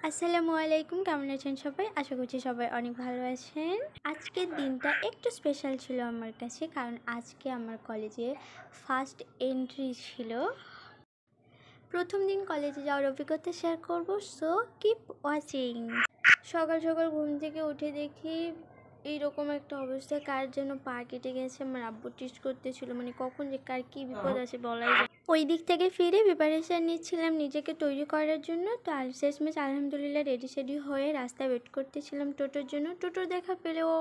আসসালামু আলাইকুম, কেমন আছেন সবাই? আশা করছি সবাই অনেক ভালো আছেন। আজকের দিনটা একটু স্পেশাল ছিল আমার কাছে, কারণ আজকে আমার কলেজে ফার্স্ট এন্ট্রি ছিল। প্রথম দিন কলেজে যাওয়ার অভিজ্ঞতা শেয়ার করব, সো কিপ ওয়াচিং। সকাল সকাল ঘুম থেকে উঠে দেখি এইরকম একটা অবস্থা, কার যেন পা কেটে গেছে। আমার আব্বু টিস্ট করতেছিল, মানে কখন যে কার কী বিপদ আছে বলাই যায়। ওই দিক থেকে ফিরে প্রিপারেশান নিচ্ছিলাম নিজেকে তৈরি করার জন্য। তো শেষমেশ আলহামদুলিল্লাহ রেডি সেডি হয়ে রাস্তায় ওয়েট করতেছিলাম টোটোর জন্য। টোটোর দেখা পেলেও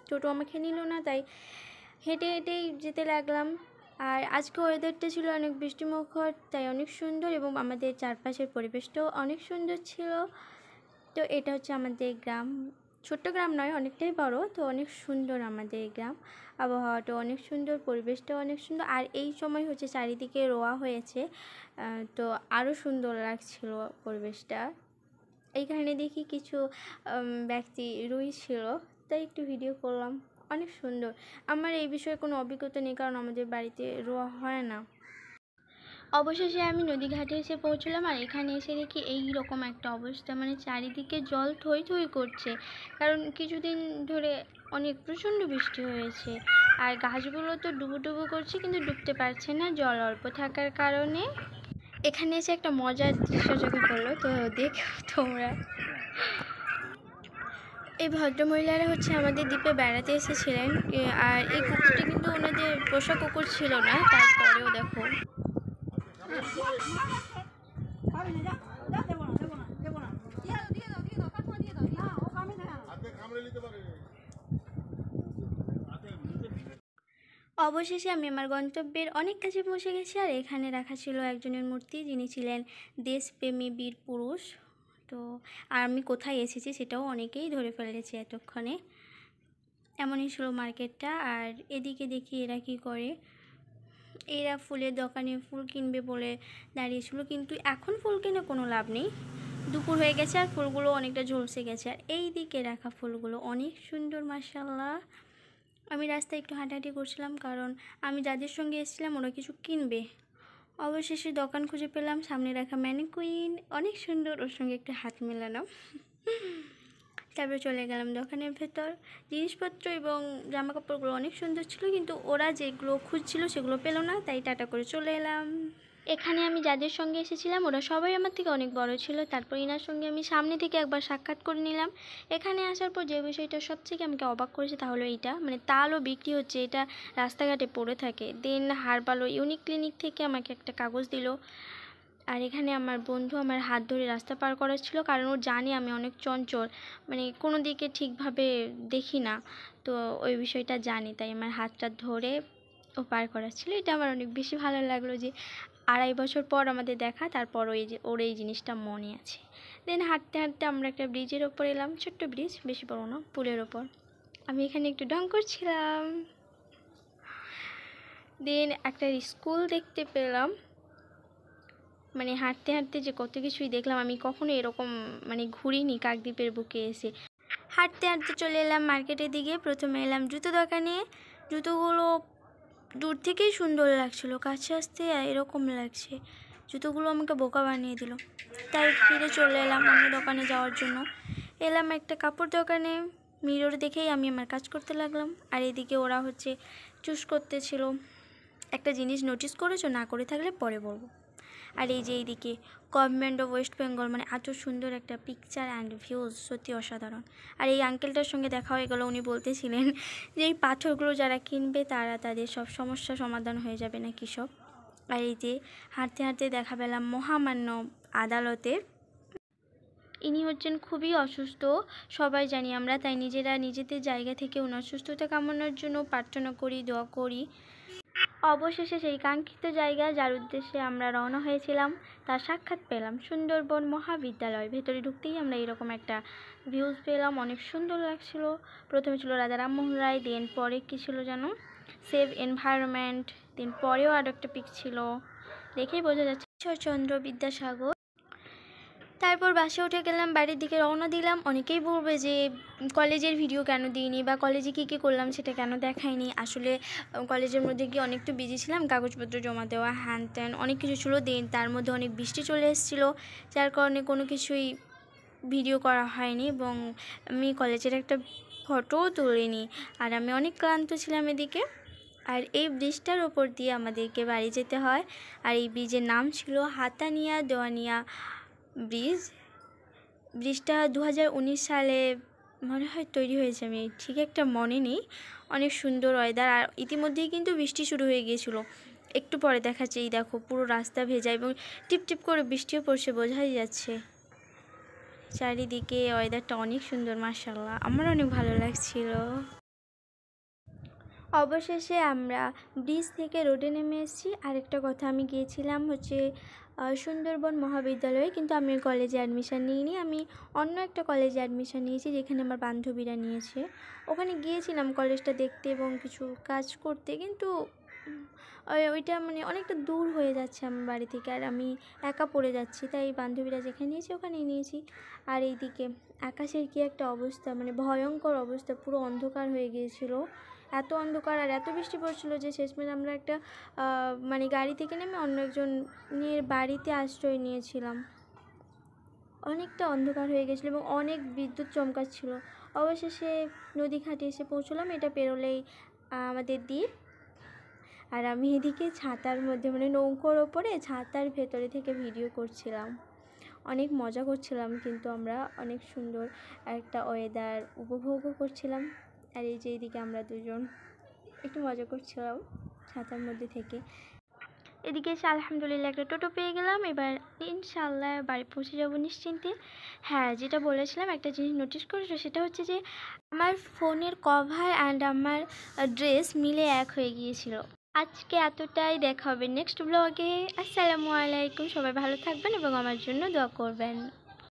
টোটো আমাকে নিল না, তাই হেঁটে হেঁটেই যেতে লাগলাম। আর আজকে ওয়েদারটা ছিল অনেক বৃষ্টিমুখর, তাই অনেক সুন্দর, এবং আমাদের চারপাশের পরিবেশটাও অনেক সুন্দর ছিল। তো এটা হচ্ছে আমাদের গ্রাম, ছোট্ট গ্রাম নয়, অনেকটাই বড়। তো অনেক সুন্দর আমাদের এই গ্রাম, আবহাওয়াটা অনেক সুন্দর, পরিবেশটাও অনেক সুন্দর। আর এই সময় হচ্ছে চারিদিকে রোয়া হয়েছে, তো আরও সুন্দর লাগছিল পরিবেশটা। এইখানে দেখি কিছু ব্যক্তি রুইছিল, তাই একটু ভিডিও করলাম। অনেক সুন্দর। আমার এই বিষয়ে কোনো অভিজ্ঞতা নেই, কারণ আমাদের বাড়িতে রোয়া হয় না। অবশেষে আমি নদীঘাটে এসে পৌঁছলাম, আর এখানে এসে দেখি এই রকম একটা অবস্থা, মানে চারিদিকে জল থই থই করছে, কারণ কিছুদিন ধরে অনেক প্রচণ্ড বৃষ্টি হয়েছে। আর গাছগুলো তো ডুবু করছে, কিন্তু ডুবতে পারছে না জল অল্প থাকার কারণে। এখানে এসে একটা মজার দৃশ্য চোখে পড়লো, তো দেখো তোমরা। এই ভদ্রমহিলারা হচ্ছে আমাদের দ্বীপে বেড়াতে এসেছিলেন, আর এই কুকুরটি কিন্তু ওনাদের পোষা কুকুর ছিল না, তারপরেও দেখো। অবশেষে আমি আমার গন্তব্যের অনেক কাছে পৌঁছে গেছি। আর এখানে রাখা ছিল একজনের মূর্তি, যিনি ছিলেন দেশপ্রেমী বীর পুরুষ। তো আর আমি কোথায় এসেছি সেটাও অনেকেই ধরে ফেলেছে এতক্ষণে। এমনই ছিল মার্কেটটা। আর এদিকে দেখি এরা কি করে, এরা ফুলের দোকানে ফুল কিনবে বলে দাঁড়িয়েছিল, কিন্তু এখন ফুল কিনে কোনো লাভ নেই, দুপুর হয়ে গেছে আর ফুলগুলো অনেকটা ঝলসে গেছে। আর এই দিকে রাখা ফুলগুলো অনেক সুন্দর, মাশাআল্লাহ। আমি রাস্তায় একটু হাঁটাহাঁটি করছিলাম, কারণ আমি যাদের সঙ্গে এসেছিলাম ওরা কিছু কিনবে। অবশেষে দোকান খুঁজে পেলাম, সামনে রাখা ম্যানিকুইন অনেক সুন্দর, ওর সঙ্গে একটু হাত মেলালাম। তারপরে চলে গেলাম দোকানের ভেতর। জিনিসপত্র এবং জামা কাপড়গুলো অনেক সুন্দর ছিল, কিন্তু ওরা যেগুলো খুঁজছিল সেগুলো পেলো না, তাই টাটা করে চলে এলাম। এখানে আমি যাদের সঙ্গে এসেছিলাম ওরা সবাই আমার থেকে অনেক বড় ছিল। তারপর ইনার সঙ্গে আমি সামনে থেকে একবার সাক্ষাৎ করে নিলাম। এখানে আসার পর যে বিষয়টা সবথেকে আমাকে অবাক করেছে তা হলো এইটা, মানে তালও বিক্রি হচ্ছে, এটা রাস্তাঘাটে পড়ে থাকে। দেন হারবালো ইউনিক ক্লিনিক থেকে আমাকে একটা কাগজ দিল। আর এখানে আমার বন্ধু আমার হাত ধরে রাস্তা পার করাচ্ছিল, কারণ ও জানে আমি অনেক চঞ্চল, মানে কোনো দিকে ঠিকভাবে দেখি না, তো ওই বিষয়টা জানি, তাই আমার হাতটা ধরে ও পার করাচ্ছিল। এটা আমার অনেক বেশি ভালো লাগলো যে 2.5 বছর পর আমাদের দেখা, তারপর ওর এই জিনিসটা মনে আছে। দেন হাঁটতে হাঁটতে আমরা একটা ব্রিজের ওপর এলাম, ছোট্ট ব্রিজ, বেশি বড় না, পুলের ওপর। আমি এখানে একটু ঢং করছিলাম। দেন একটা স্কুল দেখতে পেলাম, মানে হাঁটতে হাঁটতে যে কত কিছুই দেখলাম, আমি কখনো এরকম মানে ঘুরিনি কাকদ্বীপের বুকে এসে। হাঁটতে হাঁটতে চলে এলাম মার্কেটের দিকে। প্রথমে এলাম জুতো দোকানে। জুতোগুলো দূর থেকেই সুন্দর লাগছিল, কাছে আসতে এরকম লাগছে। জুতোগুলো আমাকে বোকা বানিয়ে দিল, তাই ফিরে চলে এলাম অন্য দোকানে যাওয়ার জন্য। এলাম একটা কাপড় দোকানে, মিরর দেখেই আমি আমার কাজ করতে লাগলাম। আর এদিকে ওরা হচ্ছে চুজ করতেছিল। একটা জিনিস নোটিস করেছো? না করে থাকলে পরে বলবো। আর এই যে এইদিকে গভর্নমেন্ট অফ ওয়েস্ট বেঙ্গল, মানে এত সুন্দর একটা পিকচার অ্যান্ড ভিউজ, সত্যি অসাধারণ। আর এই আঙ্কেলটার সঙ্গে দেখা হয়ে গেল, উনি বলতেছিলেন যে এই পাথরগুলো যারা কিনবে তারা তাদের সব সমস্যা সমাধান হয়ে যাবে না কি সব। আর এই যে হাঁটতে হাঁটতে দেখা পেলাম মহামান্য আদালতের। ইনি হচ্ছেন খুবই অসুস্থ, সবাই জানি আমরা, তাই নিজেরা নিজেদের জায়গা থেকে ওনার সুস্থতা কামনার জন্য প্রার্থনা করি, দোয়া করি। অবশেষে সেই কাঙ্ক্ষিত জায়গা যার উদ্দেশ্যে আমরা রওনা হয়েছিলাম তার সাক্ষাৎ পেলাম, সুন্দরবন মহাবিদ্যালয়। ভেতরে ঢুকতেই আমরা এরকম একটা ভিউজ পেলাম, অনেক সুন্দর লাগছিল। প্রথমে ছিল রাজা রামমোহন রায়, দেন পরে কী ছিল যেন সেভ এনভায়রনমেন্ট, দেন পরেও আরও একটা পিক ছিল, দেখেই বোঝা যাচ্ছে ঈশ্বরচন্দ্র বিদ্যাসাগর। তারপর বাসে উঠে গেলাম, বাড়ির দিকে রওনা দিলাম। অনেকেই বলবে যে কলেজের ভিডিও কেন দিইনি, বা কলেজে কী কী করলাম সেটা কেন দেখাইনি। আসলে কলেজের মধ্যে গিয়ে অনেকটু বিজি ছিলাম, কাগজপত্র জমা দেওয়া, হ্যান ত্যান অনেক কিছু ছিল। দেন তার মধ্যে অনেক বৃষ্টি চলে এসেছিলো, যার কারণে কোনো কিছুই ভিডিও করা হয়নি এবং আমি কলেজের একটা ফটোও তুলিনি। আর আমি অনেক ক্লান্ত ছিলাম এদিকে। আর এই ব্রিজটার ওপর দিয়ে আমাদেরকে বাড়ি যেতে হয়। আর এই ব্রিজের নাম ছিল হাতানিয়া দেওয়ানিয়া ব্রিজ। ব্রিজটা 2019 সালে মনে হয় তৈরি হয়েছে, আমি ঠিক একটা মনে নেই। অনেক সুন্দর ওয়েদার, আর ইতিমধ্যেই কিন্তু বৃষ্টি শুরু হয়ে গিয়েছিল। একটু পরে দেখাচ্ছে, এই দেখো পুরো রাস্তা ভেজা এবং টিপ টিপ করে বৃষ্টিও পড়ছে, বোঝাই যাচ্ছে। চারিদিকে ওয়েদারটা অনেক সুন্দর, মাশাআল্লাহ, আমার অনেক ভালো লাগছিল। অবশেষে আমরা ব্রিজ থেকে রোডে নেমে এসেছি। আরেকটা কথা, আমি গিয়েছিলাম হচ্ছে সুন্দরবন মহাবিদ্যালয়ে, কিন্তু আমি ওই কলেজে অ্যাডমিশান নিইনি। আমি অন্য একটা কলেজে অ্যাডমিশান নিয়েছি যেখানে আমার বান্ধবীরা নিয়েছে। ওখানে গিয়েছিলাম কলেজটা দেখতে এবং কিছু কাজ করতে, কিন্তু ওইটা মানে অনেকটা দূর হয়ে যাচ্ছে আমার বাড়ি থেকে, আর আমি একা পড়ে যাচ্ছি, তাই বান্ধবীরা যেখানে নিয়েছি ওখানেই নিয়েছি। আর এইদিকে আকাশের কী একটা অবস্থা, মানে ভয়ঙ্কর অবস্থা, পুরো অন্ধকার হয়ে গিয়েছিল। এত অন্ধকার আর এত বৃষ্টি পড়ছিল যে শেষমেশ আমরা একটা মানে গাড়ি থেকে নেমে অন্য একজনের বাড়িতে আশ্রয় নিয়েছিলাম। অনেকটা অন্ধকার হয়ে গেছিলো এবং অনেক বিদ্যুৎ চমকাচ্ছিল। অবশেষে নদী ঘাটে এসে পৌঁছলাম। এটা পেরোলেই আমাদের দ্বীপ। আর আমি এদিকে ছাতার মধ্যে, মানে নৌকোর ওপরে ছাতার ভেতরে থেকে ভিডিও করছিলাম। অনেক মজা করছিলাম, কিন্তু আমরা অনেক সুন্দর একটা ওয়েদার উপভোগও করছিলাম। আর এই যে এইদিকে আমরা দুজন একটু মজা করছিলাম ছাতার মধ্যে থেকে। এদিকে এসে আলহামদুলিল্লাহ একটা টোটো পেয়ে গেলাম। এবার ইনশাআল্লাহ বাড়ি পৌঁছে যাব নিশ্চিন্তে। হ্যাঁ, যেটা বলেছিলাম একটা জিনিস নোটিস করেছো, সেটা হচ্ছে যে আমার ফোনের কভার অ্যান্ড আমার ড্রেস মিলে এক হয়ে গিয়েছিল। আজকে এতটাই, দেখা হবে নেক্সট ব্লগে। আসসালামু আলাইকুম, সবাই ভালো থাকবেন এবং আমার জন্য দোয়া করবেন।